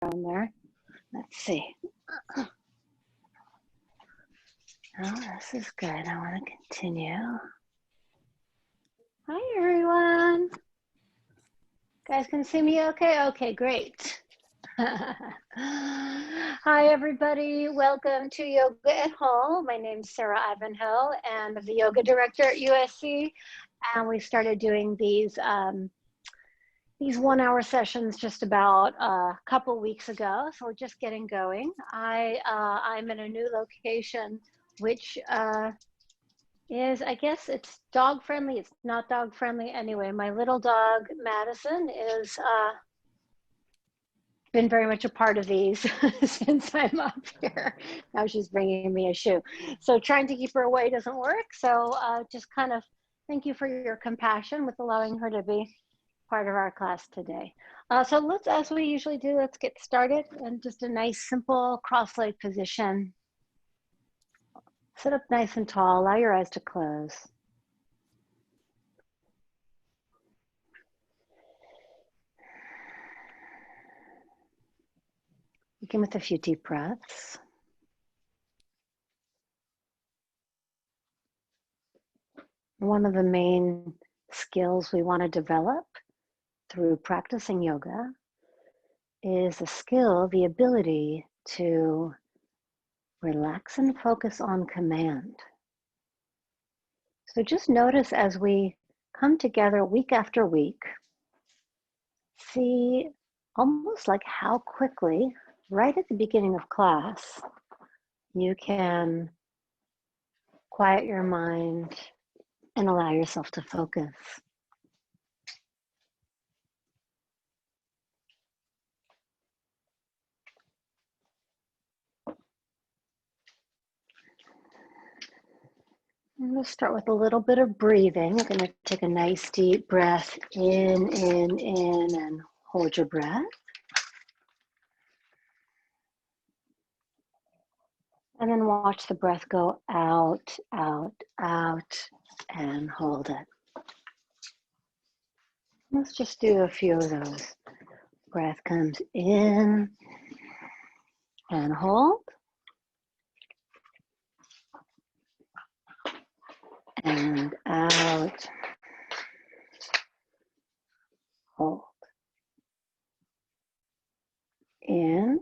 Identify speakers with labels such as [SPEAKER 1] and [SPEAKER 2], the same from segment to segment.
[SPEAKER 1] on there. Let's see. Oh, this is good. I want to continue. Hi, everyone. Guys can see me okay? Okay, great. Hi, everybody. Welcome to Yoga at Home. My name's Sara Ivanhoe, and I'm the yoga director at USC. And we started doing these 1-hour sessions just about a couple weeks ago. So we're just getting going. I'm in a new location, which is, I guess it's dog friendly. It's not dog friendly anyway. My little dog, Madison, is been very much a part of these since I'm up here. Now she's bringing me a shoe. So trying to keep her away doesn't work. So just kind of thank you for your compassion with allowing her to be part of our class today. So let's, as we usually do, let's get started in just a nice, simple cross-leg position. Sit up nice and tall, allow your eyes to close. Begin with a few deep breaths. One of the main skills we want to develop through practicing yoga is the skill, the ability to relax and focus on command. So just notice as we come together week after week, see almost like how quickly, right at the beginning of class, you can quiet your mind and allow yourself to focus. I'm going to start with a little bit of breathing. We're going to take a nice deep breath in, and hold your breath. And then watch the breath go out, out, out, and hold it. Let's just do a few of those. Breath comes in and hold. And out, hold. In,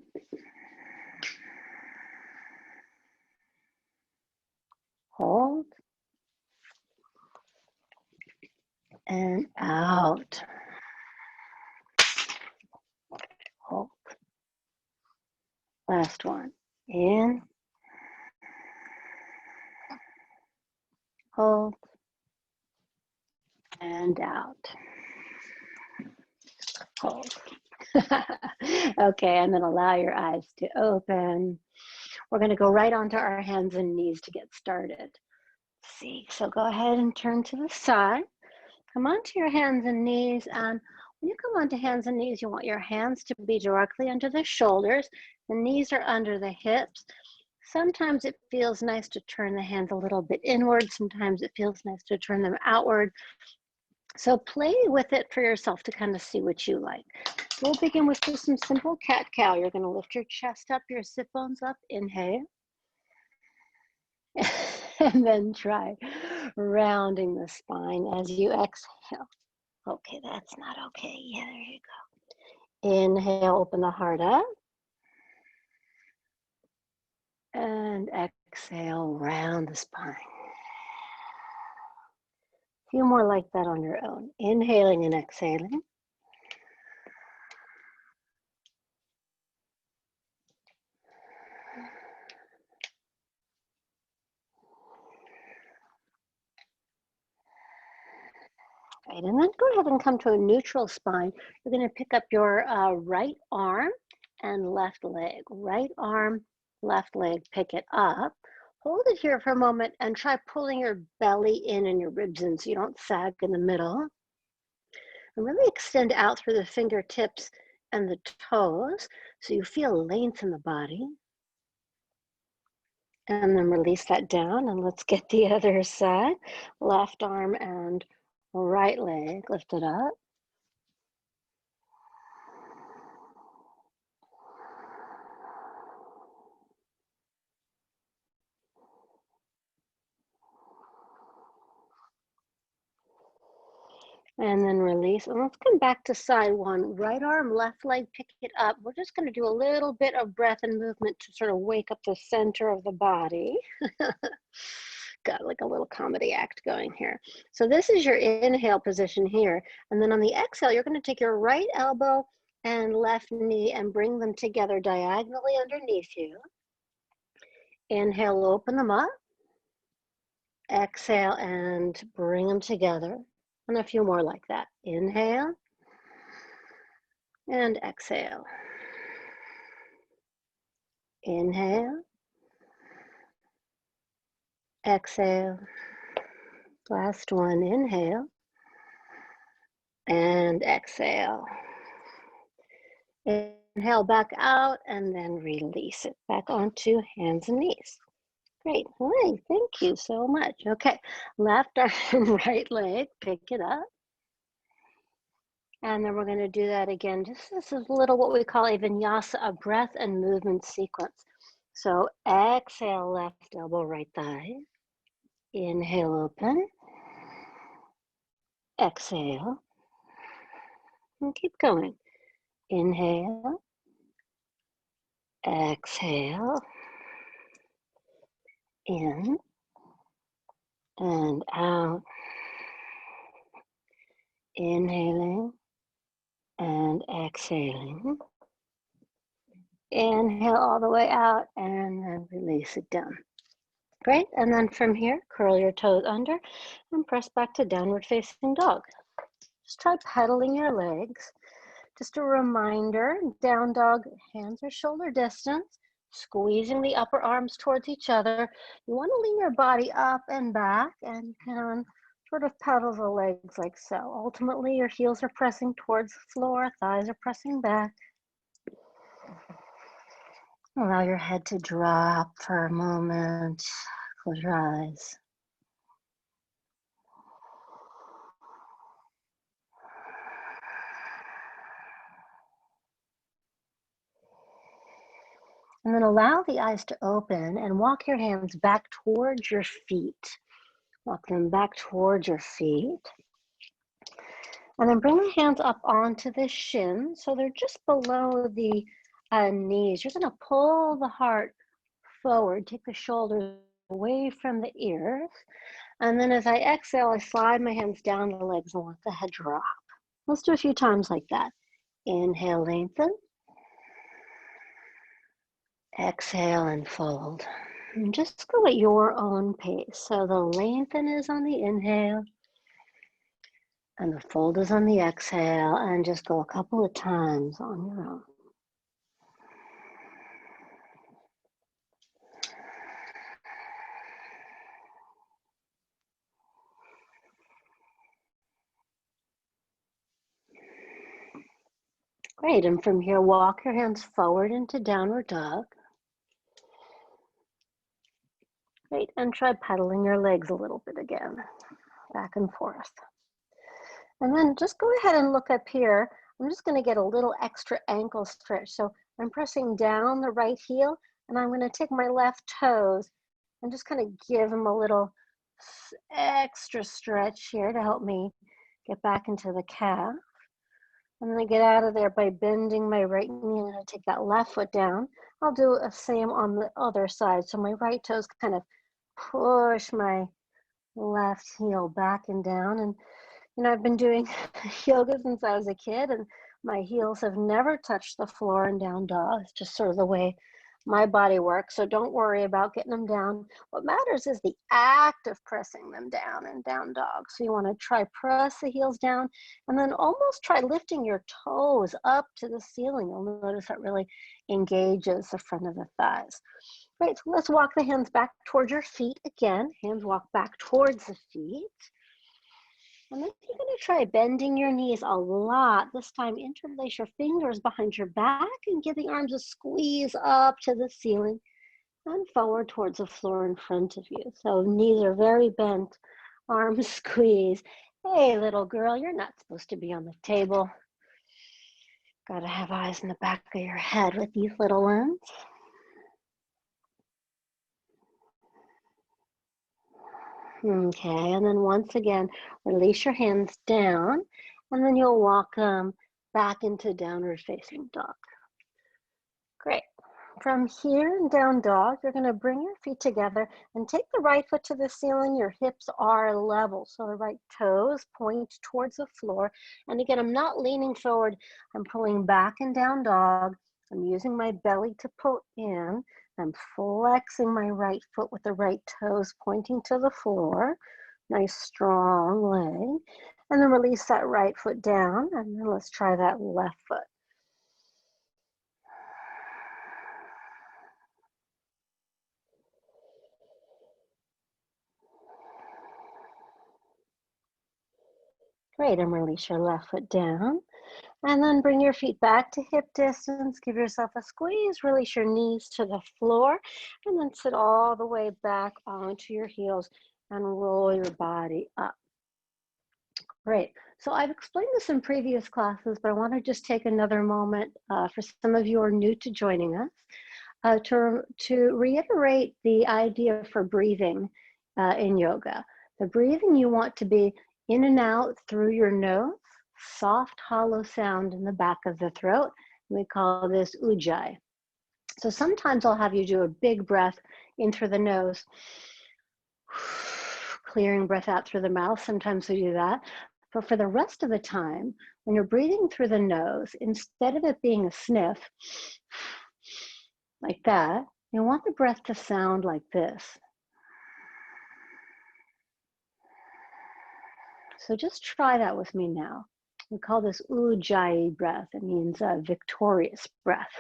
[SPEAKER 1] hold, and out, hold. Last one, in, hold, and out, hold. Okay, and then allow your eyes to open. We're going to go right onto our hands and knees to get started. Let's see, so go ahead and turn to the side. Come onto your hands and knees, and when you come onto hands and knees, you want your hands to be directly under the shoulders. The knees are under the hips. Sometimes it feels nice to turn the hands a little bit inward. Sometimes it feels nice to turn them outward. So play with it for yourself to kind of see what you like. We'll begin with just some simple cat-cow. You're going to lift your chest up, your sit bones up, inhale. And then try rounding the spine as you exhale. Okay, that's not okay. Yeah, there you go. Inhale, open the heart up. And exhale, round the spine. A few more like that on your own. Inhaling and exhaling. Right, and then go ahead and come to a neutral spine. You're going to pick up your right arm and left leg. Right arm, left leg, pick it up. Hold it here for a moment and try pulling your belly in and your ribs in so you don't sag in the middle. And really extend out through the fingertips and the toes so you feel length in the body. And then release that down, and let's get the other side. Left arm and right leg, lift it up. And then release. And let's come back to side one. Right arm, left leg, pick it up. We're just going to do a little bit of breath and movement to sort of wake up the center of the body. Got like a little comedy act going here. So this is your inhale position here. And then on the exhale, you're going to take your right elbow and left knee and bring them together diagonally underneath you. Inhale, open them up. Exhale and bring them together. And a few more like that. Inhale and exhale. Inhale. Exhale. Last one, inhale. And exhale. Inhale back out and then release it back onto hands and knees. Great. Hey, thank you so much. Okay, left arm, right leg, pick it up. And then we're going to do that again. Just this is a little what we call a vinyasa, a breath and movement sequence. So exhale, left elbow, right thigh. Inhale, open. Exhale. And keep going. Inhale. Exhale. In and out. Inhaling and exhaling. Inhale all the way out and then release it down. Great, and then from here, curl your toes under and press back to downward facing dog. Just try pedaling your legs. Just a reminder, down dog, hands are shoulder distance, squeezing the upper arms towards each other. You want to lean your body up and back and you can sort of pedal the legs like so. Ultimately, your heels are pressing towards the floor, thighs are pressing back. Allow your head to drop for a moment. Close your eyes. And then allow the eyes to open and walk your hands back towards your feet. Walk them back towards your feet. And then bring the hands up onto the shins. So they're just below the knees. You're going to pull the heart forward, take the shoulders away from the ears. And then as I exhale, I slide my hands down the legs and let the head drop. Let's do a few times like that. Inhale, lengthen. Exhale and fold. And just go at your own pace. So the lengthen is on the inhale and the fold is on the exhale, and just go a couple of times on your own. Great, and from here, walk your hands forward into downward dog. Great, and try pedaling your legs a little bit again, back and forth. And then just go ahead and look up here. I'm just gonna get a little extra ankle stretch. So I'm pressing down the right heel, and I'm gonna take my left toes and just kind of give them a little extra stretch here to help me get back into the calf. I'm going to get out of there by bending my right knee. I'm going to take that left foot down. I'll do the same on the other side. So my right toes kind of push my left heel back and down. And, you know, I've been doing yoga since I was a kid, and my heels have never touched the floor in down dog. It's just sort of the way my body works. So don't worry about getting them down. What matters is the act of pressing them down in down dog. So you want to try press the heels down and then almost try lifting your toes up to the ceiling. You'll notice that really engages the front of the thighs. Great, so let's walk the hands back towards your feet again. Hands walk back towards the feet. And then you're going to try bending your knees a lot. This time, interlace your fingers behind your back and give the arms a squeeze up to the ceiling and forward towards the floor in front of you. So knees are very bent, arms squeeze. Hey, little girl, you're not supposed to be on the table. Got to have eyes in the back of your head with these little ones. Okay, and then once again, release your hands down, and then you'll walk back into downward facing dog. Great. From here in down dog, you're going to bring your feet together and take the right foot to the ceiling. Your hips are level, so the right toes point towards the floor. And again, I'm not leaning forward. I'm pulling back in down dog. I'm using my belly to pull in. I'm flexing my right foot with the right toes pointing to the floor. Nice strong leg. And then release that right foot down. And then let's try that left foot. Great, and release your left foot down. And then bring your feet back to hip distance. Give yourself a squeeze. Release your knees to the floor. And then sit all the way back onto your heels and roll your body up. Great. So I've explained this in previous classes, but I want to just take another moment for some of you who are new to joining us to reiterate the idea for breathing in yoga. The breathing you want to be in and out through your nose, soft, hollow sound in the back of the throat. We call this ujjayi. So sometimes I'll have you do a big breath in through the nose, clearing breath out through the mouth. Sometimes we do that. But for the rest of the time, when you're breathing through the nose, instead of it being a sniff, like that, you want the breath to sound like this. So just try that with me now. We call this ujjayi breath. It means victorious breath.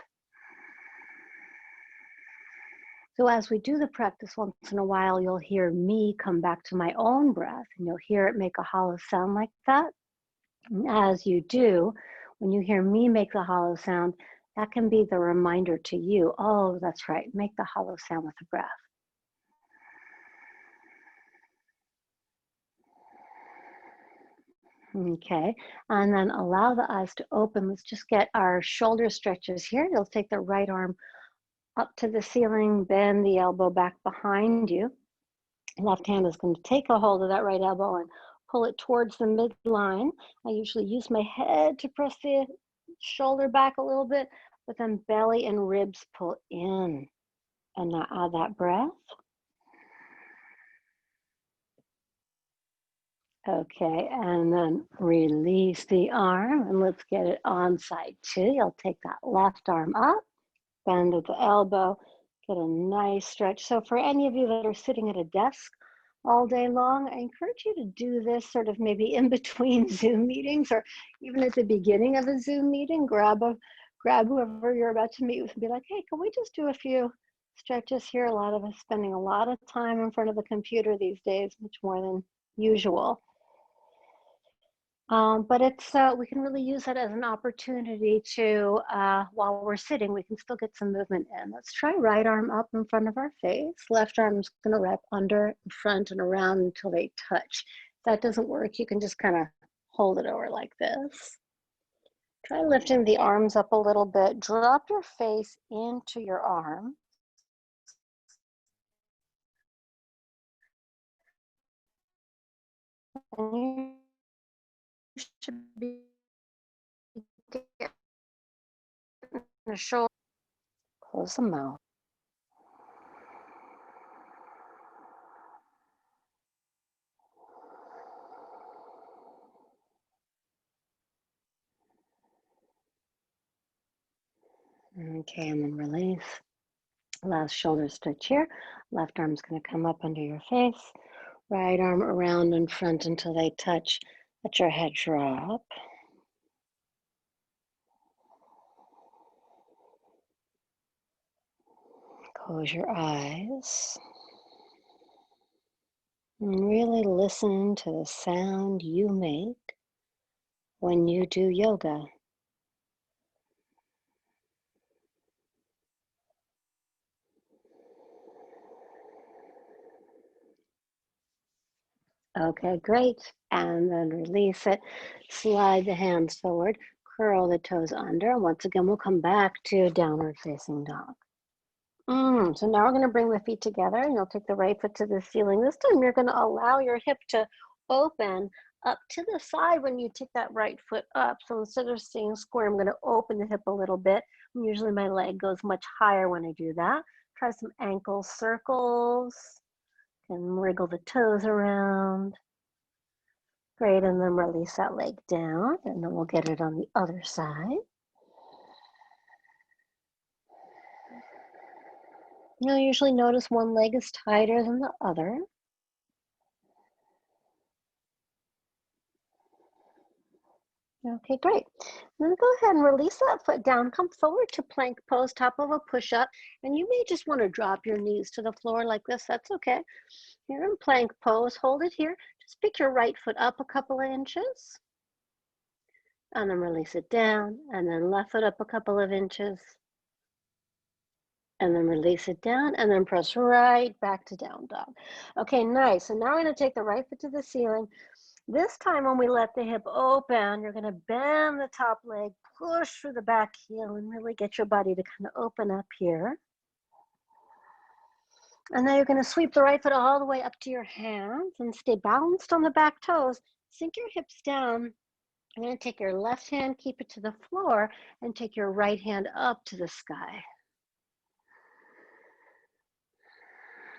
[SPEAKER 1] So as we do the practice once in a while, you'll hear me come back to my own breath, and you'll hear it make a hollow sound like that. And as you do, when you hear me make the hollow sound, that can be the reminder to you, oh, that's right, make the hollow sound with the breath. Okay, and then allow the eyes to open. Let's just get our shoulder stretches here. You'll take the right arm up to the ceiling, bend the elbow back behind you. Left hand is going to take a hold of that right elbow and pull it towards the midline. I usually use my head to press the shoulder back a little bit, but then belly and ribs pull in. And now add that breath. Okay, and then release the arm, and let's get it on side two. You'll take that left arm up, bend at the elbow, get a nice stretch. So for any of you that are sitting at a desk all day long, I encourage you to do this sort of maybe in between Zoom meetings, or even at the beginning of a Zoom meeting. Grab whoever you're about to meet with and be like, hey, can we just do a few stretches here? A lot of us spending a lot of time in front of the computer these days, much more than usual. But it's we can really use that as an opportunity to, while we're sitting, we can still get some movement in. Let's try right arm up in front of our face. Left arm's going to wrap under, in front, and around until they touch. If that doesn't work, you can just kind of hold it over like this. Try lifting the arms up a little bit. Drop your face into your arm. And you should be getting the shoulder. Close the mouth. Okay, and then release. Last shoulder stretch here. Left arm's going to come up under your face. Right arm around in front until they touch. Let your head drop. Close your eyes. And really listen to the sound you make when you do yoga. Okay, great. And then release it. Slide the hands forward. Curl the toes under. Once again, we'll come back to downward facing dog. So now we're going to bring the feet together and you'll take the right foot to the ceiling. This time you're going to allow your hip to open up to the side when you take that right foot up. So instead of staying square, I'm going to open the hip a little bit. And usually my leg goes much higher when I do that. Try some ankle circles and wriggle the toes around. Great, and then release that leg down, and then we'll get it on the other side. You'll usually notice one leg is tighter than the other. Okay, great. Then go ahead and release that foot down. Come forward to plank pose, top of a push-up, and you may just want to drop your knees to the floor like this. That's okay. You're in plank pose. Hold it here. Just pick your right foot up a couple of inches, and then release it down, and then left foot up a couple of inches, and then release it down, and then press right back to down dog. Okay, nice. So now we're going to take the right foot to the ceiling. This time when we let the hip open, you're going to bend the top leg, push through the back heel, and really get your body to kind of open up here. And then you're going to sweep the right foot all the way up to your hands and stay balanced on the back toes. Sink your hips down. You're going to take your left hand, keep it to the floor, and take your right hand up to the sky.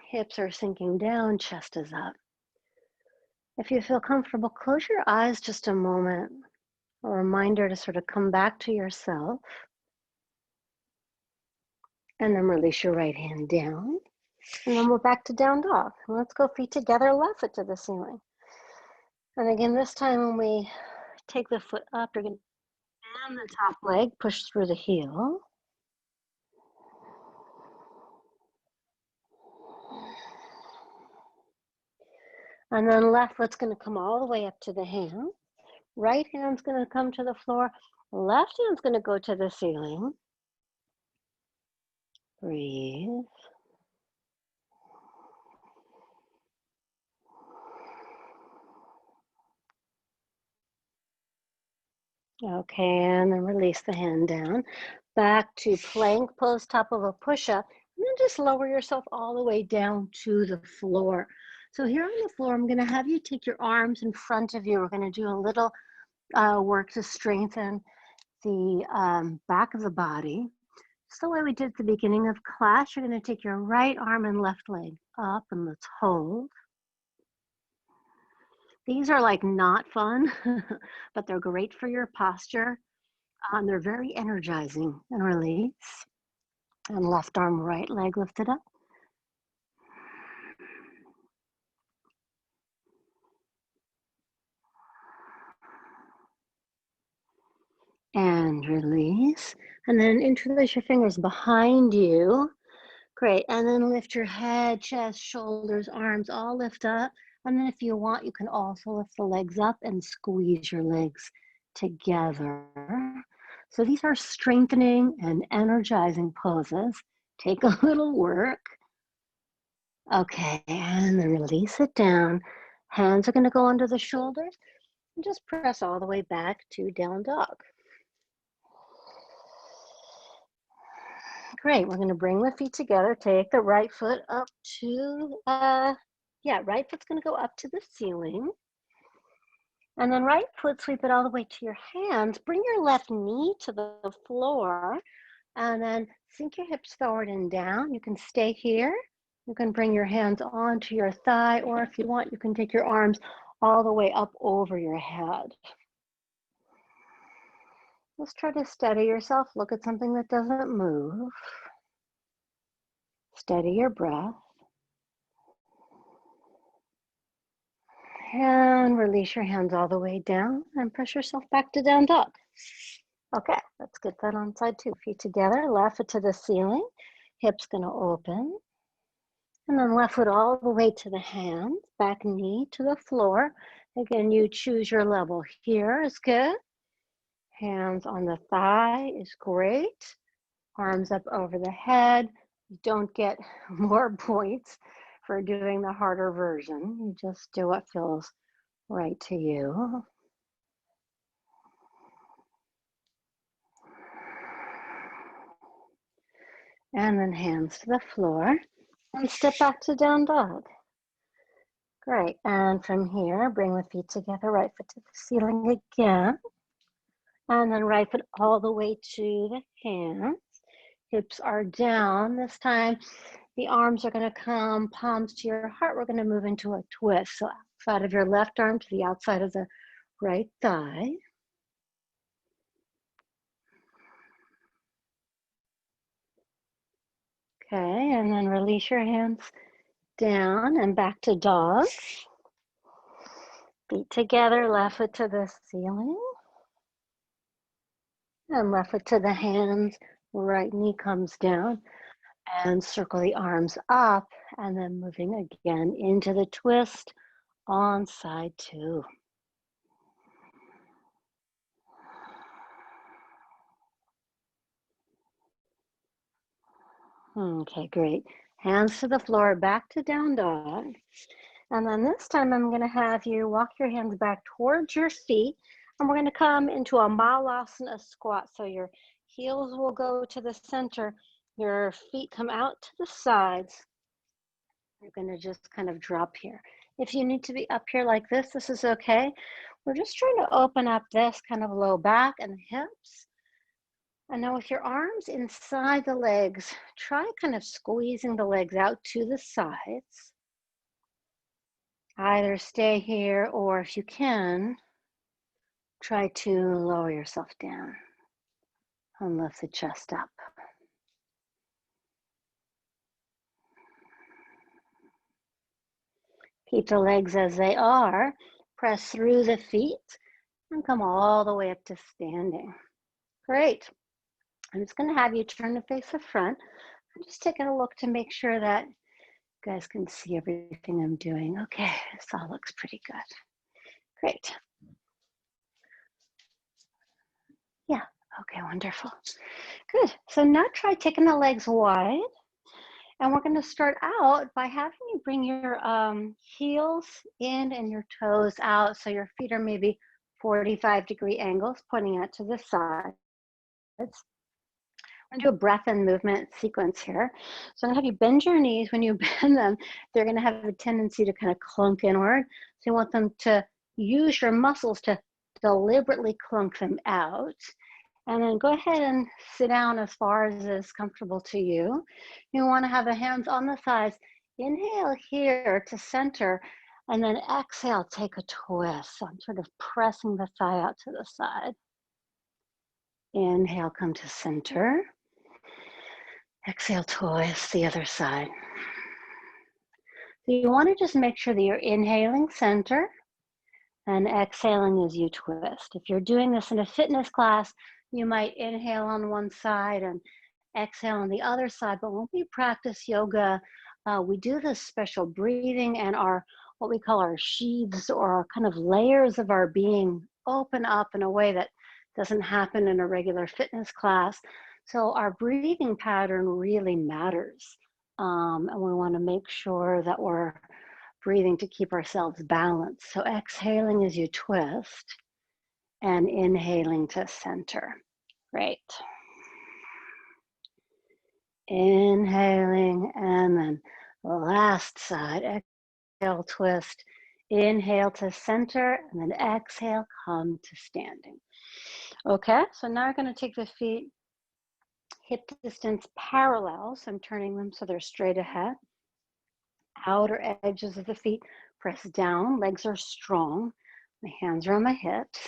[SPEAKER 1] Hips are sinking down, chest is up. If you feel comfortable, close your eyes just a moment. A reminder to sort of come back to yourself. And then release your right hand down. And then we're back to down dog. And let's go feet together, left foot to the ceiling. And again, this time when we take the foot up, you're going to bend the top leg, push through the heel. And then left foot's going to come all the way up to the hand. Right hand's going to come to the floor. Left hand's going to go to the ceiling. Breathe. Okay, and then release the hand down. Back to plank pose, top of a push-up. And then just lower yourself all the way down to the floor. So here on the floor, I'm going to have you take your arms in front of you. We're going to do a little work to strengthen the back of the body. Just the way we did at the beginning of class, you're going to take your right arm and left leg up, and let's hold. These are like not fun, but they're great for your posture. They're very energizing. And release. And left arm, right leg lifted up. And release. And then interlace your fingers behind you. Great. And then lift your head, chest, shoulders, arms, all lift up. And then if you want, you can also lift the legs up and squeeze your legs together. So these are strengthening and energizing poses. Take a little work. Okay, and then release it down. Hands are going to go under the shoulders. And just press all the way back to down dog. Great, we're going to bring the feet together. Take the right foot up to, right foot's going to go up to the ceiling. And then right foot, sweep it all the way to your hands. Bring your left knee to the floor. And then sink your hips forward and down. You can stay here. You can bring your hands onto your thigh, or if you want, you can take your arms all the way up over your head. Just try to steady yourself. Look at something that doesn't move. Steady your breath. And release your hands all the way down and press yourself back to down dog. Okay, let's get that on side two. Feet together, left foot to the ceiling. Hips gonna open. And then left foot all the way to the hands, back knee to the floor. Again, you choose your level. Here is good. Hands on the thigh is great. Arms up over the head. You don't get more points for doing the harder version. You just do what feels right to you. And then hands to the floor. And step back to down dog. Great. And from here, bring the feet together, right foot to the ceiling again. And then right foot all the way to the hands. Hips are down. This time, the arms are going to come palms to your heart. We're going to move into a twist. So outside of your left arm to the outside of the right thigh. Okay, and then release your hands down and back to dog. Feet together, left foot to the ceiling. And left foot to the hands, right knee comes down. And circle the arms up, and then moving again into the twist on side 2. Okay, great. Hands to the floor, back to down dog. And then this time I'm going to have you walk your hands back towards your feet, and we're going to come into a malasana squat. So your heels will go to the center, your feet come out to the sides. You're going to just kind of drop here. If you need to be up here like this is okay. We're just trying to open up this kind of low back and the hips. And now with your arms inside the legs, try kind of squeezing the legs out to the sides. Either stay here, or if you can, try to lower yourself down and lift the chest up. Keep the legs as they are. Press through the feet and come all the way up to standing. Great. I'm just going to have you turn to face the front. I'm just taking a look to make sure that you guys can see everything I'm doing. Okay, this all looks pretty good. Great. Yeah, okay, wonderful. Good. So now try taking the legs wide. And we're going to start out by having you bring your heels in and your toes out. So your feet are maybe 45-degree angles pointing out to the sides. I'm going to do a breath and movement sequence here. So I'm going to have you bend your knees. When you bend them, they're going to have a tendency to kind of clunk inward. So you want them to use your muscles to deliberately clunk them out. And then go ahead and sit down as far as is comfortable to you. You want to have the hands on the thighs. Inhale here to center, and then exhale, take a twist. So I'm sort of pressing the thigh out to the side. Inhale, come to center. Exhale, twist the other side. So you want to just make sure that you're inhaling center and exhaling as you twist. If you're doing this in a fitness class, you might inhale on one side and exhale on the other side. But when we practice yoga, we do this special breathing, and our what we call our sheaths, or our kind of layers of our being, open up in a way that doesn't happen in a regular fitness class. So our breathing pattern really matters. And we want to make sure that we're breathing to keep ourselves balanced. So exhaling as you twist and inhaling to center. Great. Inhaling, and then last side. Exhale, twist. Inhale to center, and then exhale, come to standing. Okay, so now we're going to take the feet hip distance parallel. So I'm turning them so they're straight ahead. Outer edges of the feet press down, legs are strong. My hands are on my hips.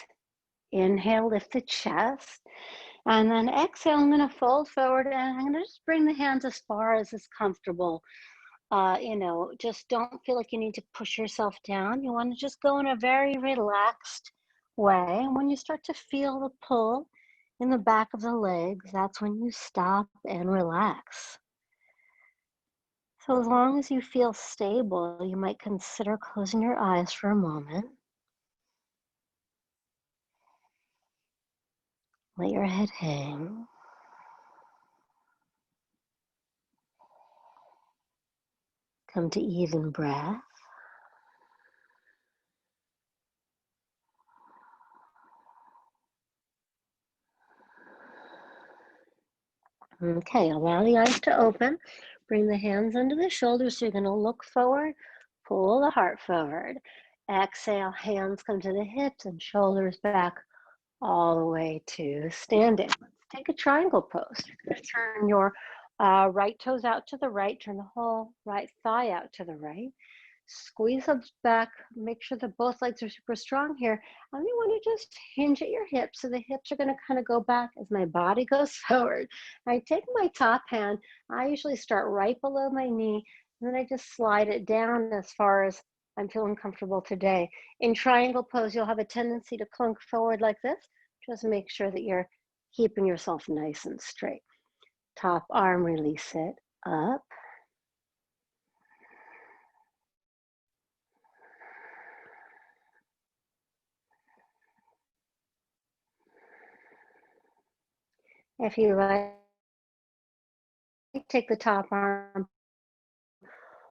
[SPEAKER 1] Inhale, lift the chest. And then exhale, I'm going to fold forward, and I'm going to just bring the hands as far as is comfortable. Just don't feel like you need to push yourself down. You want to just go in a very relaxed way. And when you start to feel the pull in the back of the legs, that's when you stop and relax. So as long as you feel stable, you might consider closing your eyes for a moment. Let your head hang. Come to even breath. Okay, allow the eyes to open. Bring the hands under the shoulders. So you're going to look forward, pull the heart forward. Exhale, hands come to the hips and shoulders back all the way to standing. Let's take a triangle pose. You're going to turn your right toes out to the right, turn the whole right thigh out to the right. Squeeze them back, make sure that both legs are super strong here. And you want to just hinge at your hips. So the hips are going to kind of go back as my body goes forward. I take my top hand, I usually start right below my knee, and then I just slide it down as far as I'm feeling comfortable today. In triangle pose, you'll have a tendency to clunk forward like this. Just make sure that you're keeping yourself nice and straight. Top arm, release it up. If you like, take the top arm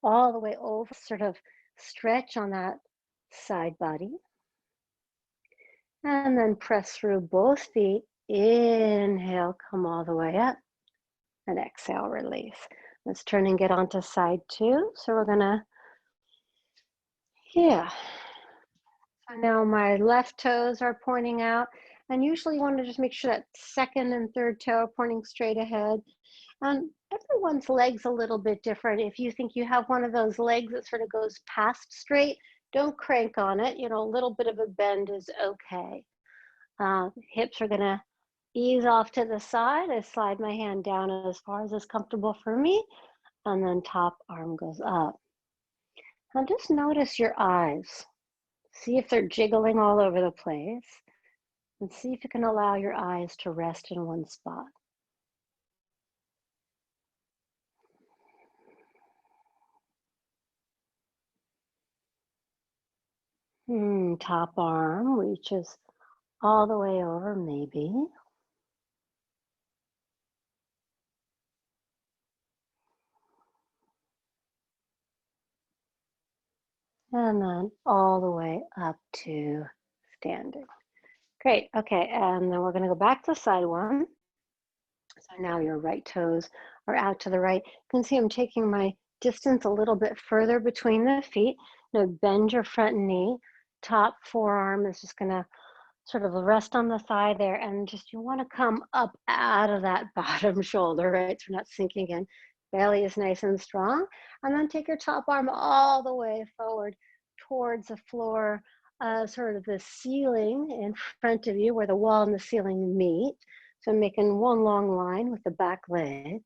[SPEAKER 1] all the way over, sort of stretch on that side body. And then press through both feet. Inhale, come all the way up. And exhale, release. Let's turn and get onto side two. So we're gonna, So now my left toes are pointing out. And usually you want to just make sure that second and third toe are pointing straight ahead. Everyone's leg's a little bit different. If you think you have one of those legs that sort of goes past straight, don't crank on it. You know, a little bit of a bend is okay. Hips are gonna ease off to the side. I slide my hand down as far as is comfortable for me, and then top arm goes up. Now just notice your eyes. See if they're jiggling all over the place, and see if you can allow your eyes to rest in one spot. Top arm reaches all the way over, maybe. And then all the way up to standing. Great, okay, and then we're gonna go back to side one. So now your right toes are out to the right. You can see I'm taking my distance a little bit further between the feet. Now bend your front knee. Top forearm is just gonna sort of rest on the thigh there, and just you wanna come up out of that bottom shoulder, right? So we're not sinking in. Belly is nice and strong. And then take your top arm all the way forward towards the floor, sort of the ceiling in front of you where the wall and the ceiling meet. So making one long line with the back leg.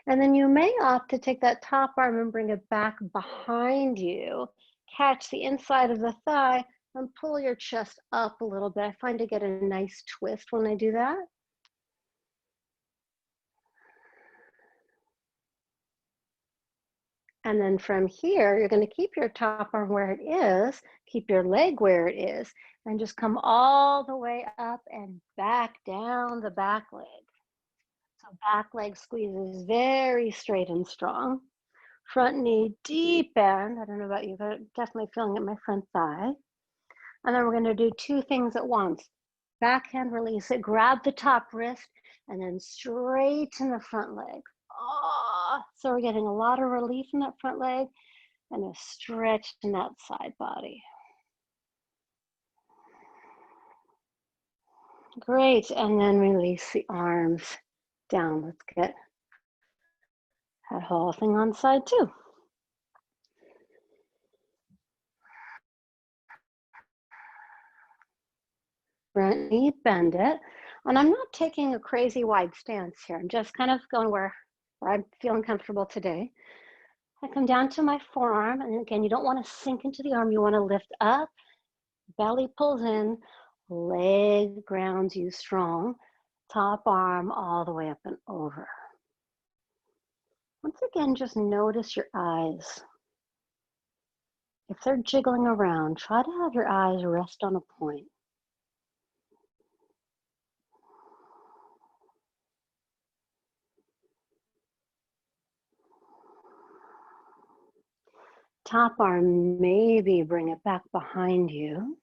[SPEAKER 1] And then you may opt to take that top arm and bring it back behind you. Catch the inside of the thigh and pull your chest up a little bit. I find I get a nice twist when I do that. And then from here, you're going to keep your top arm where it is, keep your leg where it is, and just come all the way up and back down the back leg. So back leg squeezes very straight and strong. Front knee deep bend. I don't know about you, but I'm definitely feeling it in my front thigh. And then we're going to do two things at once. Backhand release it, grab the top wrist, and then straighten the front leg. Oh, so we're getting a lot of relief in that front leg and a stretch in that side body. Great, and then release the arms down. Let's get that whole thing on side two. Front knee, bend it. And I'm not taking a crazy wide stance here. I'm just kind of going where I'm feeling comfortable today. I come down to my forearm, and again, you don't want to sink into the arm. You want to lift up, belly pulls in, leg grounds you strong, top arm all the way up and over. Once again, just notice your eyes. If they're jiggling around, try to have your eyes rest on a point. Top arm, maybe bring it back behind you.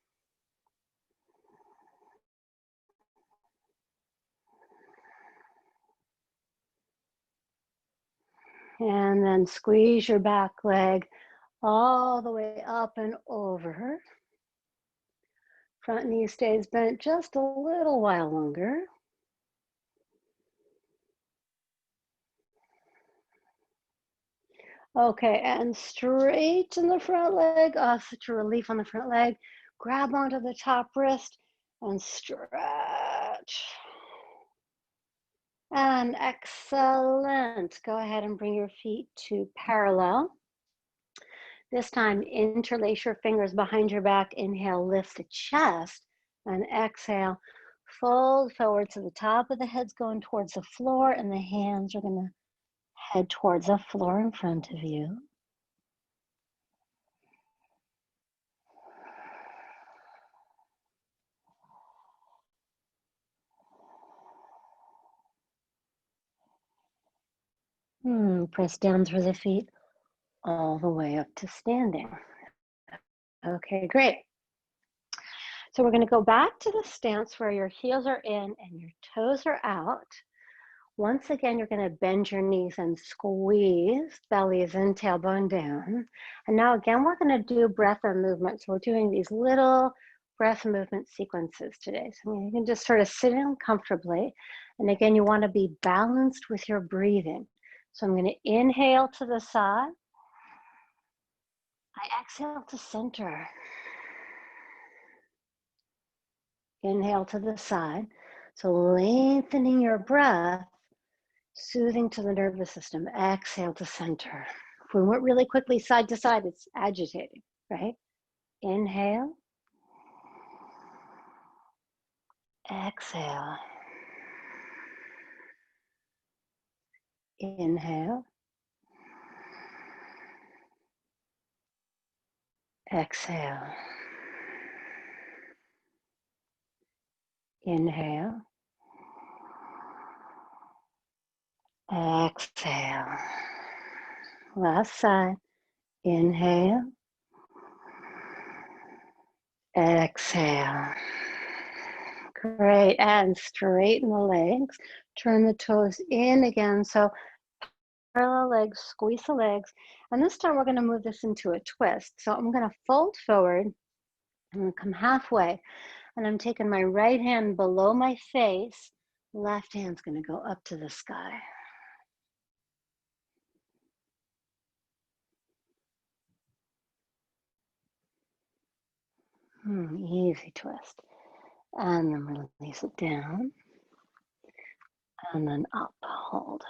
[SPEAKER 1] And then squeeze your back leg all the way up and over. Front knee stays bent just a little while longer. Okay, and straighten the front leg. Oh, such a relief on the front leg. Grab onto the top wrist and stretch. And excellent. Go ahead and bring your feet to parallel. This time, interlace your fingers behind your back. Inhale, lift the chest. And exhale, fold forward to the top of the head's going towards the floor, and the hands are going to head towards the floor in front of you. Press down through the feet all the way up to standing. Okay, great. So we're going to go back to the stance where your heels are in and your toes are out. Once again, you're going to bend your knees and squeeze, belly is in, tailbone down. And now again, we're going to do breath and movement. So we're doing these little breath movement sequences today. So you can just sort of sit in comfortably. And again, you want to be balanced with your breathing. So I'm going to inhale to the side. I exhale to center. Inhale to the side. So lengthening your breath, soothing to the nervous system. Exhale to center. If we went really quickly side to side, it's agitating, right? Inhale. Exhale. Inhale. Exhale. Inhale. Exhale. Last side. Inhale. Exhale. Great. And straighten the legs. Turn the toes in again. So parallel legs, squeeze the legs. And this time we're going to move this into a twist. So I'm going to fold forward. I'm going to come halfway. And I'm taking my right hand below my face. Left hand's going to go up to the sky. Easy twist. And then release it down. And then up, hold.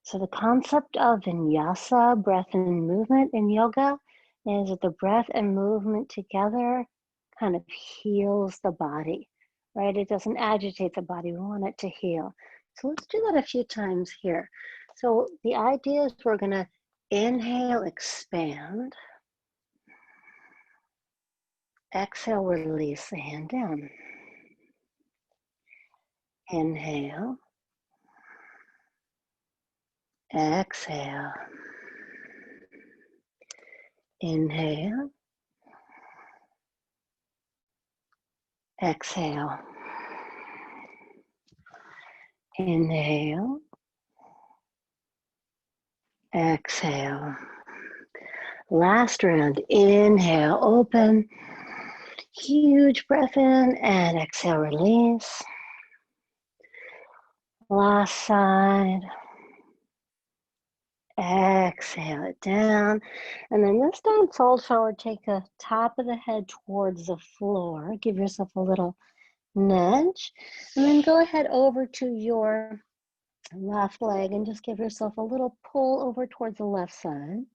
[SPEAKER 1] So the concept of vinyasa, breath and movement in yoga, is that the breath and movement together kind of heals the body, right? It doesn't agitate the body, we want it to heal. So let's do that a few times here. So the idea is we're gonna inhale, expand. Exhale, release the hand down. Inhale. Exhale. Inhale. Exhale. Inhale. Exhale. Last round. Inhale, open. Huge breath in and exhale, release. Last side. Exhale it down. And then this time, fold forward, take the top of the head towards the floor. Give yourself a little nudge. And then go ahead over to your left leg and just give yourself a little pull over towards the left side.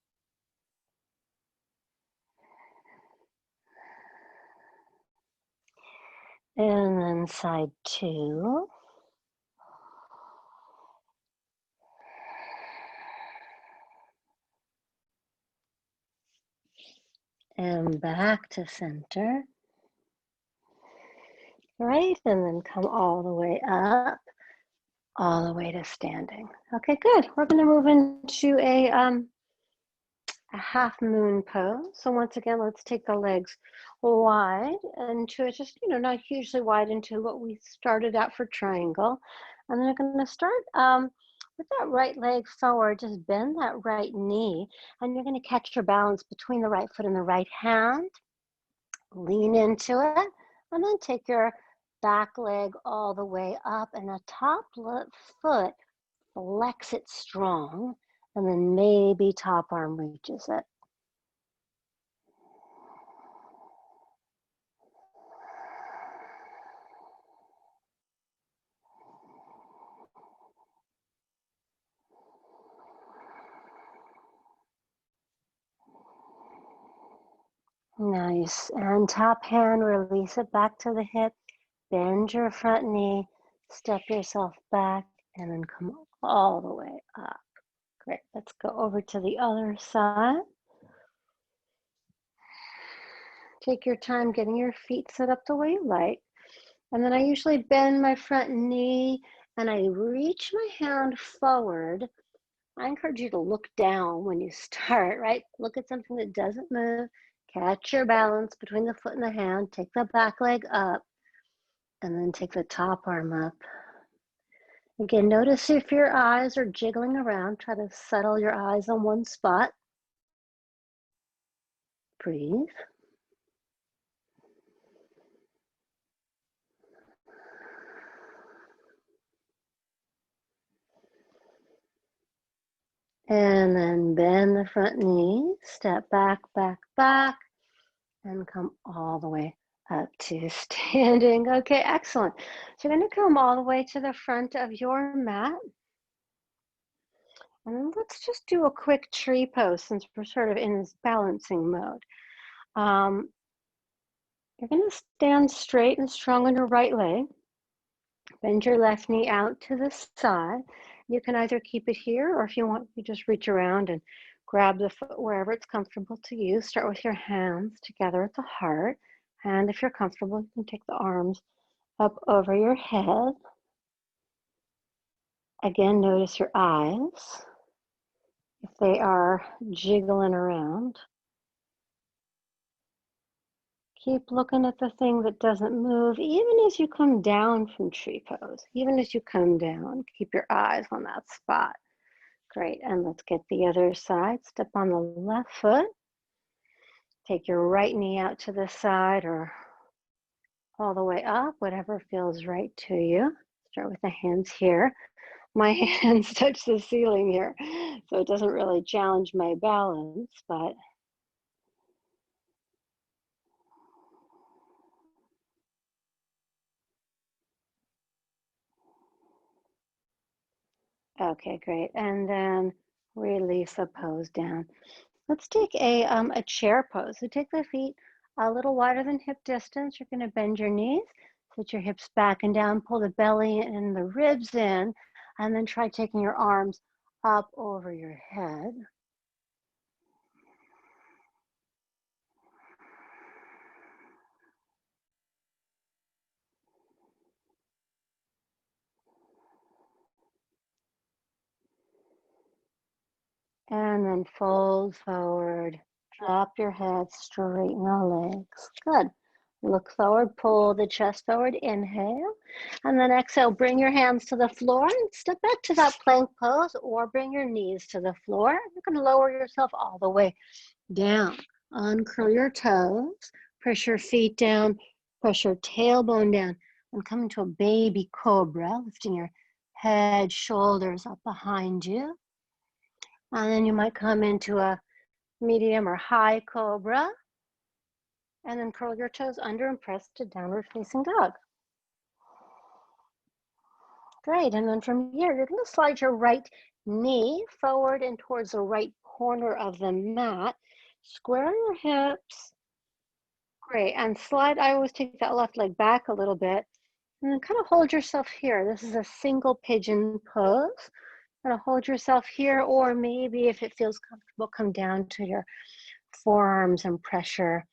[SPEAKER 1] And then side two. And back to center. Right, and then come all the way up, all the way to standing. Okay, good. We're going to move into a half moon pose. So once again, let's take the legs wide into it, just, not hugely wide, into what we started out for triangle. And then we're going to start Put that right leg forward, just bend that right knee, and you're going to catch your balance between the right foot and the right hand. Lean into it, and then take your back leg all the way up, and the top foot, flex it strong, and then maybe top arm reaches it. Nice. And top hand, release it back to the hip. Bend your front knee, step yourself back, and then come all the way up. Great. Let's go over to the other side. Take your time getting your feet set up the way you like. And then I usually bend my front knee and I reach my hand forward. I encourage you to look down when you start, right? Look at something that doesn't move. Catch your balance between the foot and the hand. Take the back leg up and then take the top arm up. Again, notice if your eyes are jiggling around. Try to settle your eyes on one spot. Breathe. And then bend the front knee, step back, back, back, and come all the way up to standing. Okay, excellent. So you're going to come all the way to the front of your mat. And then let's just do a quick tree pose since we're sort of in this balancing mode. You're going to stand straight and strong on your right leg. Bend your left knee out to the side. You can either keep it here, or if you want, you just reach around and grab the foot wherever it's comfortable to you. Start with your hands together at the heart. And if you're comfortable, you can take the arms up over your head. Again, notice your eyes, if they are jiggling around. Keep looking at the thing that doesn't move, even as you come down from tree pose. Even as you come down, keep your eyes on that spot. Great, and let's get the other side. Step on the left foot. Take your right knee out to the side or all the way up, whatever feels right to you. Start with the hands here. My hands touch the ceiling here, so it doesn't really challenge my balance, but okay, great. And then release the pose down. Let's take a chair pose. So take the feet a little wider than hip distance. You're going to bend your knees, put your hips back and down, pull the belly and the ribs in, and then try taking your arms up over your head. And then fold forward, drop your head, straighten the legs. Good. Look forward, pull the chest forward, inhale. And then exhale, bring your hands to the floor and step back to that plank pose or bring your knees to the floor. You're going to lower yourself all the way down. Uncurl your toes, press your feet down, press your tailbone down, and come into a baby cobra, lifting your head, shoulders up behind you. And then you might come into a medium or high cobra, and then curl your toes under and press to downward facing dog. Great, and then from here, you're going to slide your right knee forward and towards the right corner of the mat. Square your hips. Great, and slide, I always take that left leg back a little bit, and then kind of hold yourself here. This is a single pigeon pose. Kind of hold yourself here, or maybe if it feels comfortable, come down to your forearms and press your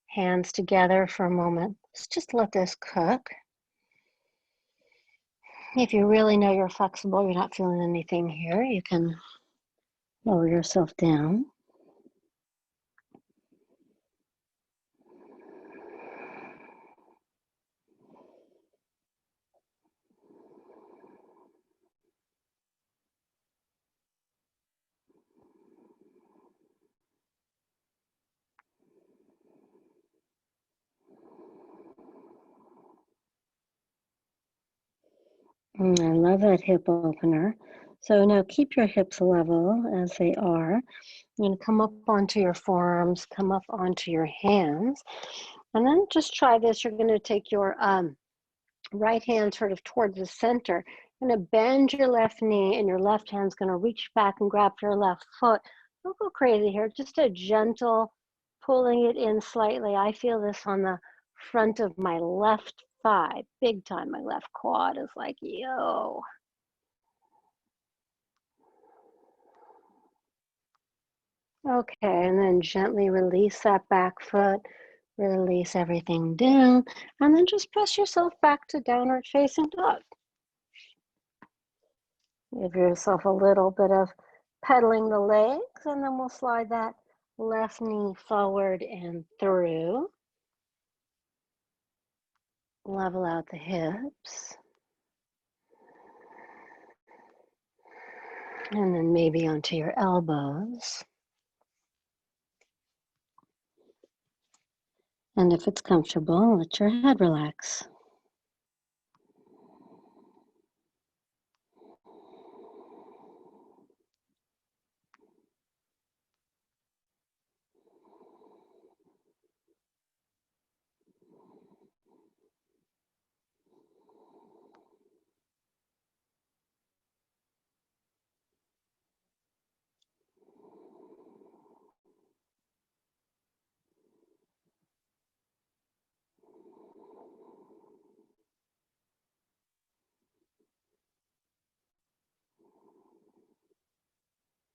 [SPEAKER 1] hands together for a moment. Let's just let this cook. If you really know you're flexible, you're not feeling anything here, you can lower yourself down. I love that hip opener. So now keep your hips level as they are. You're going to come up onto your forearms, come up onto your hands, and then just try this. You're going to take your right hand sort of towards the center. You're going to bend your left knee, and your left hand's going to reach back and grab your left foot. Don't go crazy here, just a gentle pulling it in slightly. I feel this on the front of my left thigh, big time. My left quad is like, yo. Okay, and then gently release that back foot, release everything down, and then just press yourself back to downward facing dog. Give yourself a little bit of pedaling the legs, and then we'll slide that left knee forward and through. Level out the hips. And then maybe onto your elbows. And if it's comfortable, let your head relax.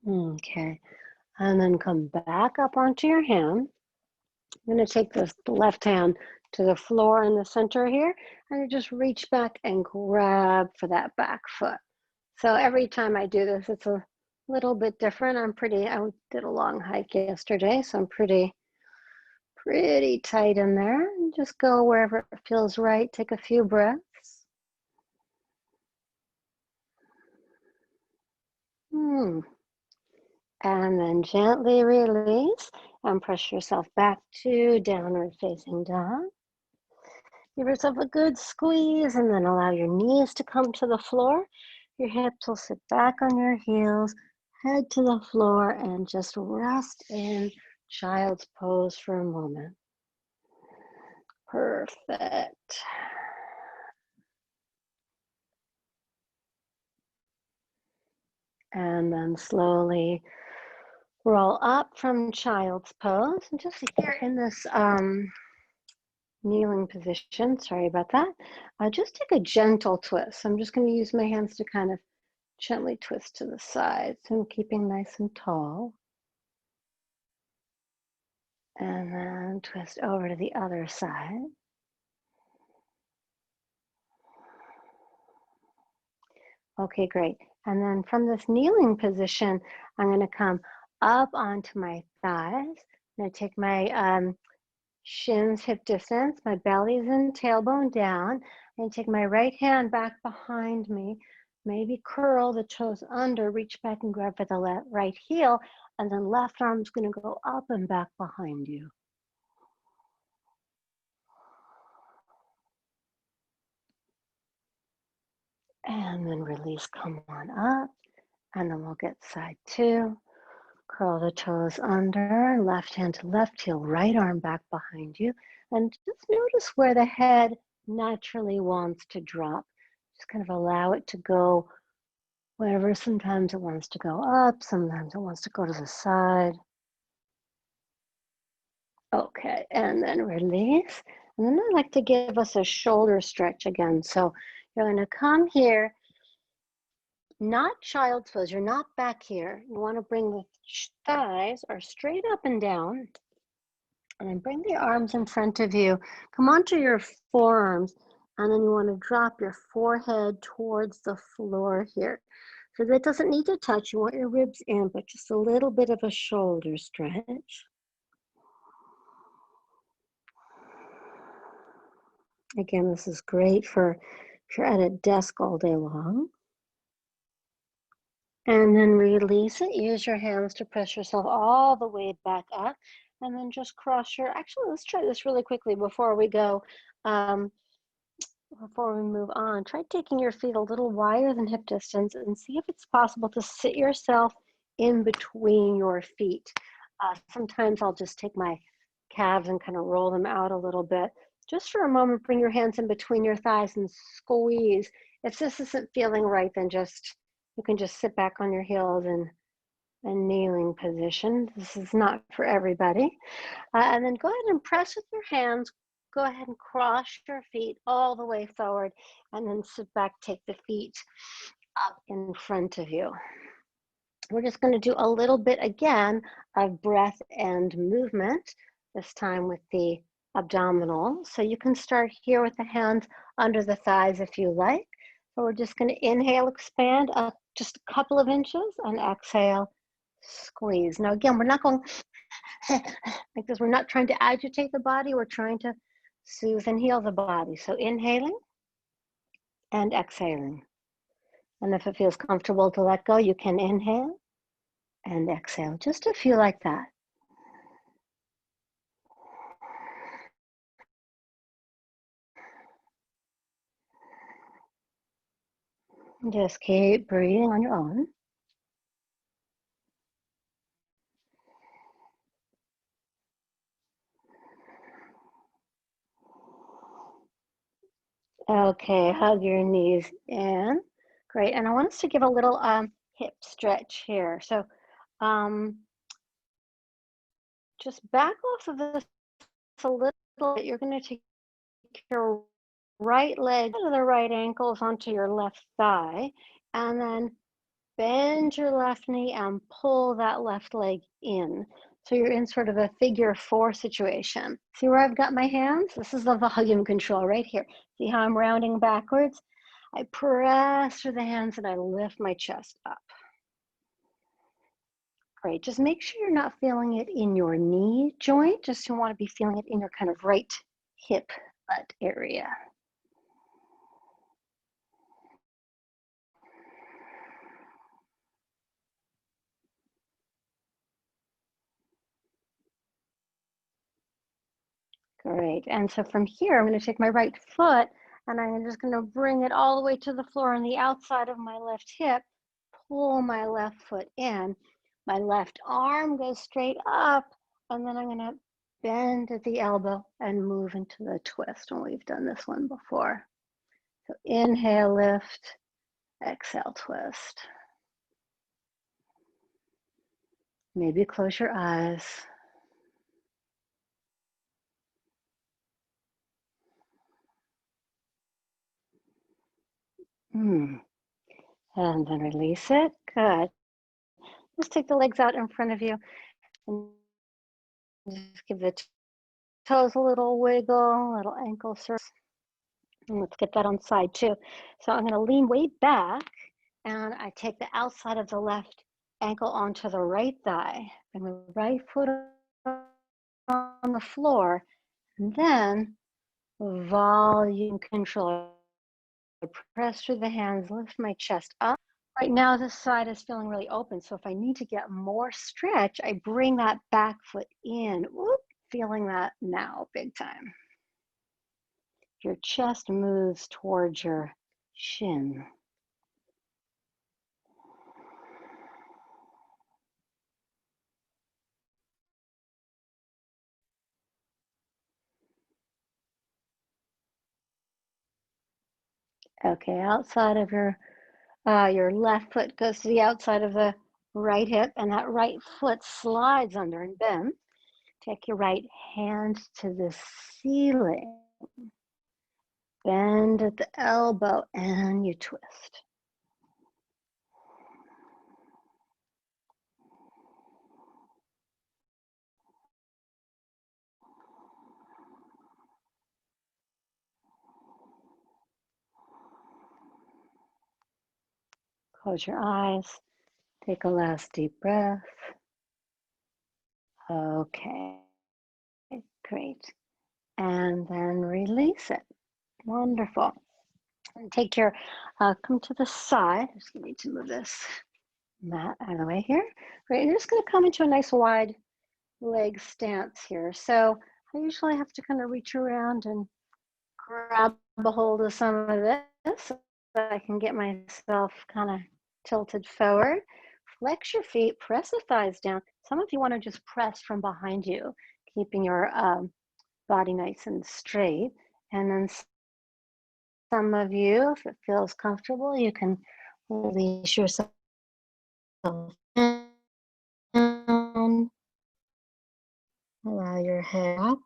[SPEAKER 1] Okay, and then come back up onto your hand. I'm going to take the left hand to the floor in the center here, and you just reach back and grab for that back foot. So every time I do this, it's a little bit different. I did a long hike yesterday, so I'm pretty tight in there. And just go wherever it feels right. Take a few breaths. And then gently release and press yourself back to downward facing dog. Give yourself a good squeeze and then allow your knees to come to the floor. Your hips will sit back on your heels, head to the floor, and just rest in child's pose for a moment. Perfect. And then slowly roll up from child's pose. And just here in this kneeling position, sorry about that, just take a gentle twist. I'm just going to use my hands to kind of gently twist to the sides and keeping nice and tall. And then twist over to the other side. Okay, great. And then from this kneeling position, I'm going to come up onto my thighs. I'm going to take my shins hip distance, my belly's in, tailbone down, and take my right hand back behind me. Maybe curl the toes under, reach back and grab for the right heel, and then left arm's going to go up and back behind you. And then release, come on up, and then we'll get side two. Curl the toes under, left hand to left heel, right arm back behind you. And just notice where the head naturally wants to drop. Just kind of allow it to go wherever. Sometimes it wants to go up, sometimes it wants to go to the side. Okay, and then release. And then I like to give us a shoulder stretch again. So you're going to come here, not child's pose. You're not back here. You want to bring the thighs are straight up and down. And then bring the arms in front of you. Come onto your forearms. And then you want to drop your forehead towards the floor here. So that doesn't need to touch. You want your ribs in, but just a little bit of a shoulder stretch. Again, this is great for if you're at a desk all day long. And then release it. Use your hands to press yourself all the way back up. And then just cross your, actually, let's try this really quickly before we go. before we move on, try taking your feet a little wider than hip distance and see if it's possible to sit yourself in between your feet. Sometimes I'll just take my calves and kind of roll them out a little bit. Just for a moment, bring your hands in between your thighs and squeeze. If this isn't feeling right, then you can just sit back on your heels in a kneeling position. This is not for everybody. And then go ahead and press with your hands. Go ahead and cross your feet all the way forward and then sit back, take the feet up in front of you. We're just going to do a little bit again of breath and movement, this time with the abdominal. So you can start here with the hands under the thighs if you like. So we're just going to inhale, expand up just a couple of inches, and exhale, squeeze. Now again, we're not going like this. We're not trying to agitate the body. We're trying to soothe and heal the body. So inhaling and exhaling. And if it feels comfortable to let go, you can inhale and exhale, just a few like that. Just keep breathing on your own. Okay, hug your knees in. Great, and I want us to give a little hip stretch here. So just back off of this a little bit. You're going to take your right leg to the right ankles onto your left thigh, and then bend your left knee and pull that left leg in. So you're in sort of a figure 4 situation. See where I've got my hands? This is the volume control right here. See how I'm rounding backwards? I press through the hands and I lift my chest up. Great, just make sure you're not feeling it in your knee joint, just you want to be feeling it in your kind of right hip butt area. Great, and so from here, I'm going to take my right foot and I'm just going to bring it all the way to the floor on the outside of my left hip, pull my left foot in, my left arm goes straight up, and then I'm going to bend at the elbow and move into the twist. And we've done this one before. So inhale, lift, exhale, twist. Maybe close your eyes. And then release it. Good. Just take the legs out in front of you and just give the toes a little wiggle, little ankle circle. And let's get that on side too. So I'm going to lean way back and I take the outside of the left ankle onto the right thigh. Bring the right foot on the floor. And then volume control. Press through the hands, lift my chest up. Right now, this side is feeling really open. So if I need to get more stretch, I bring that back foot in. Whoop, feeling that now, big time. Your chest moves towards your shin. Okay, outside of your left foot goes to the outside of the right hip, and that right foot slides under and bends. Take your right hand to the ceiling. Bend at the elbow and you twist. Close your eyes. Take a last deep breath. Okay, great. And then release it. Wonderful. And take your, come to the side. I just need to move this mat out of the way here. Great, you're just gonna come into a nice wide leg stance here. So I usually have to kind of reach around and grab a hold of some of this so I can get myself kind of tilted forward. Flex your feet, press the thighs down. Some of you want to just press from behind you, keeping your body nice and straight. And then some of you, if it feels comfortable, you can release yourself down, allow your head up.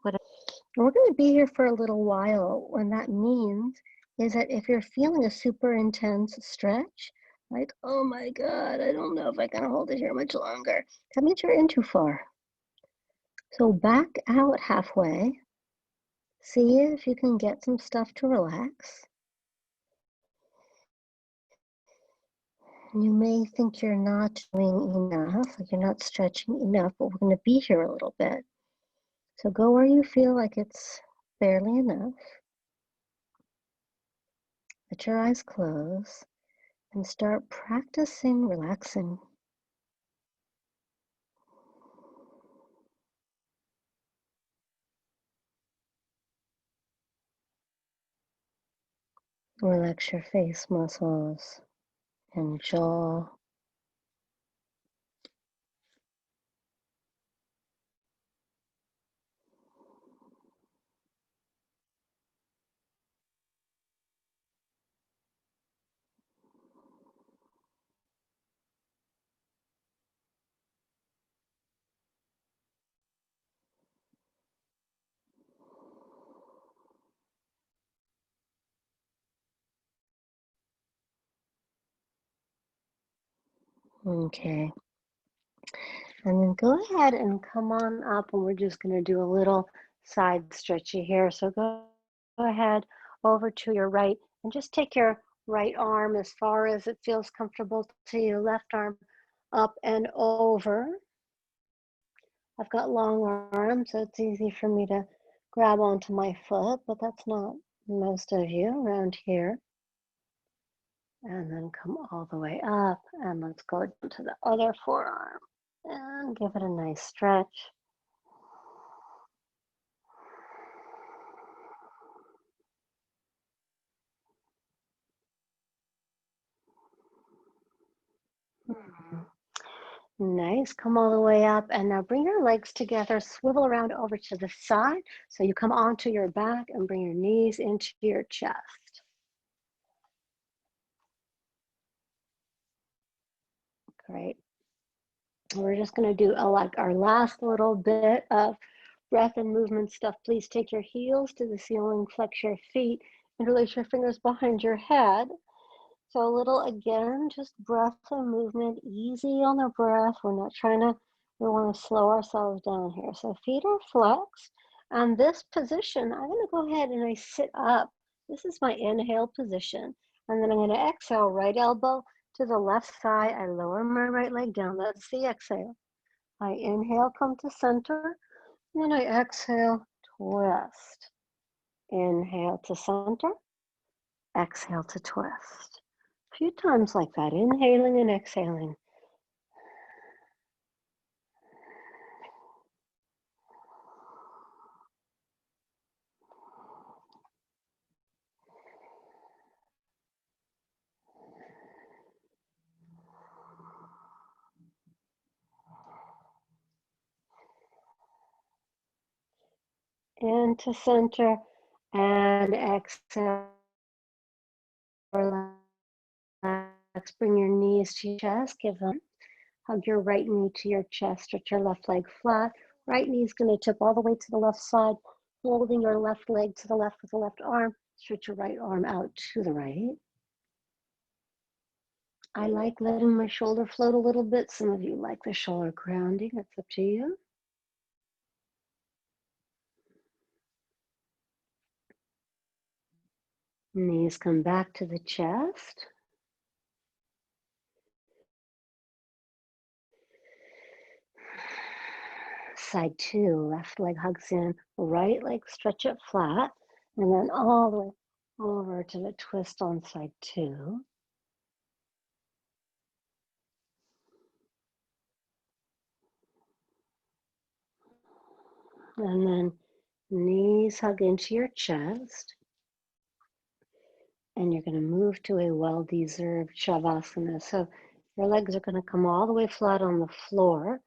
[SPEAKER 1] We're going to be here for a little while. What that means is that if you're feeling a super intense stretch, like, oh my God, I don't know if I can hold it here much longer, that means you're in too far. So back out halfway. See if you can get some stuff to relax. You may think you're not doing enough, like you're not stretching enough, but we're going to be here a little bit. So go where you feel like it's barely enough. Let your eyes close and start practicing relaxing. Relax your face muscles and jaw. Okay. And then go ahead and come on up, and we're just going to do a little side stretchy here. So go ahead over to your right and just take your right arm as far as it feels comfortable to you, left arm up and over. I've got long arms, so it's easy for me to grab onto my foot, but that's not most of you around here. And then come all the way up, and let's go down to the other forearm and give it a nice stretch. Nice, come all the way up, and now bring your legs together, swivel around over to the side, so you come onto your back and bring your knees into your chest. Great. We're just gonna do like our last little bit of breath and movement stuff. Please take your heels to the ceiling, flex your feet, interlace your fingers behind your head. So a little, again, just breath and movement, easy on the breath. We're not trying to, we want to slow ourselves down here. So feet are flexed. And this position, I'm going to go ahead and I sit up. This is my inhale position. And then I'm going to exhale, right elbow to the left thigh. I lower my right leg down. That's the exhale. I inhale, come to center. And then I exhale, twist. Inhale to center. Exhale to twist. A few times like that, inhaling and exhaling. Into center and exhale. Relax. Bring your knees to your chest. Give them. Hug your right knee to your chest. Stretch your left leg flat. Right knee is going to tip all the way to the left side. Holding your left leg to the left with the left arm. Stretch your right arm out to the right. I like letting my shoulder float a little bit. Some of you like the shoulder grounding. That's up to you. Knees come back to the chest. Side two, left leg hugs in, right leg stretch it flat, and then all the way over to the twist on side two. And then knees hug into your chest. And you're going to move to a well-deserved Shavasana. So your legs are going to come all the way flat on the floor.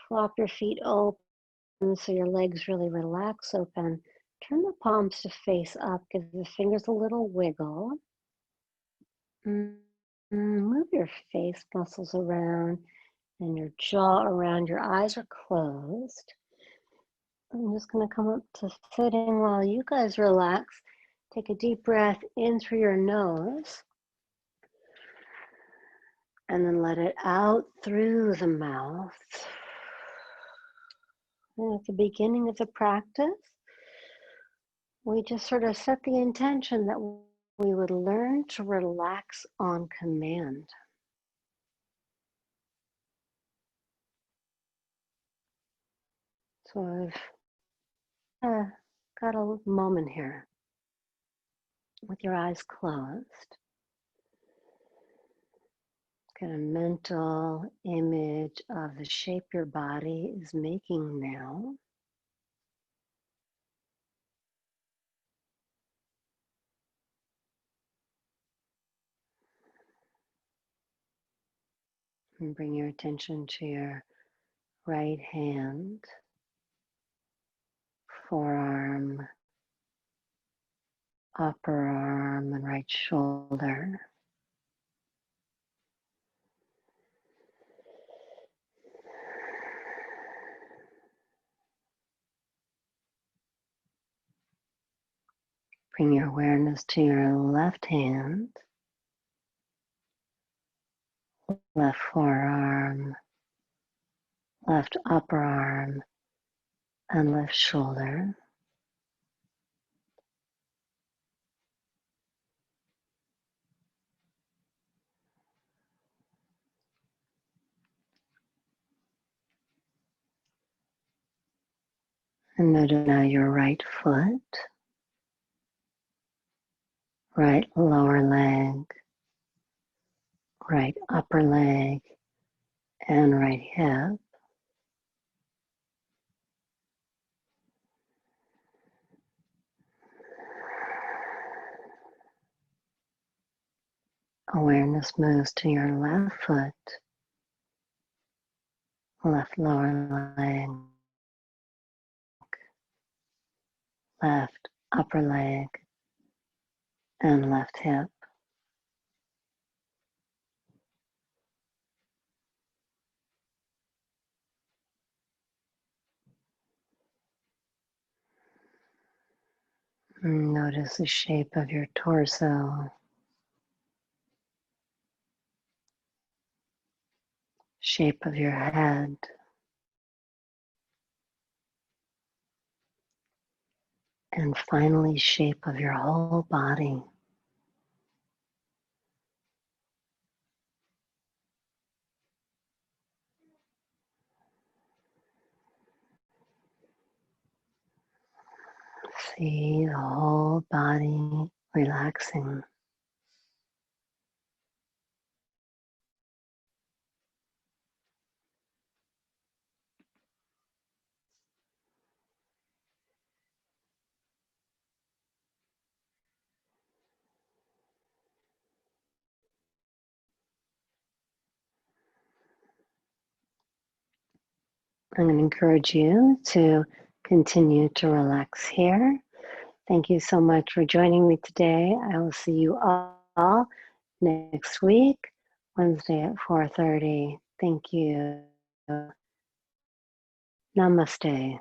[SPEAKER 1] Flop your feet open so your legs really relax open. Turn the palms to face up. Give the fingers a little wiggle. Move your face muscles around and your jaw around. Your eyes are closed. I'm just going to come up to sitting while you guys relax. Take a deep breath in through your nose. And then let it out through the mouth. And at the beginning of the practice, we just sort of set the intention that we would learn to relax on command. So I've got a moment here with your eyes closed. Get a mental image of the shape your body is making now. And bring your attention to your right hand, forearm, upper arm, and right shoulder. Bring your awareness to your left hand, left forearm, left upper arm, and left shoulder. And notice now your right foot, right lower leg, right upper leg, and right hip. Awareness moves to your left foot, left lower leg, left upper leg, and left hip. And notice the shape of your torso, shape of your head, and finally shape of your whole body. See the whole body relaxing. I'm going to encourage you to continue to relax here. Thank you so much for joining me today. I will see you all next week, Wednesday at 4:30. Thank you. Namaste.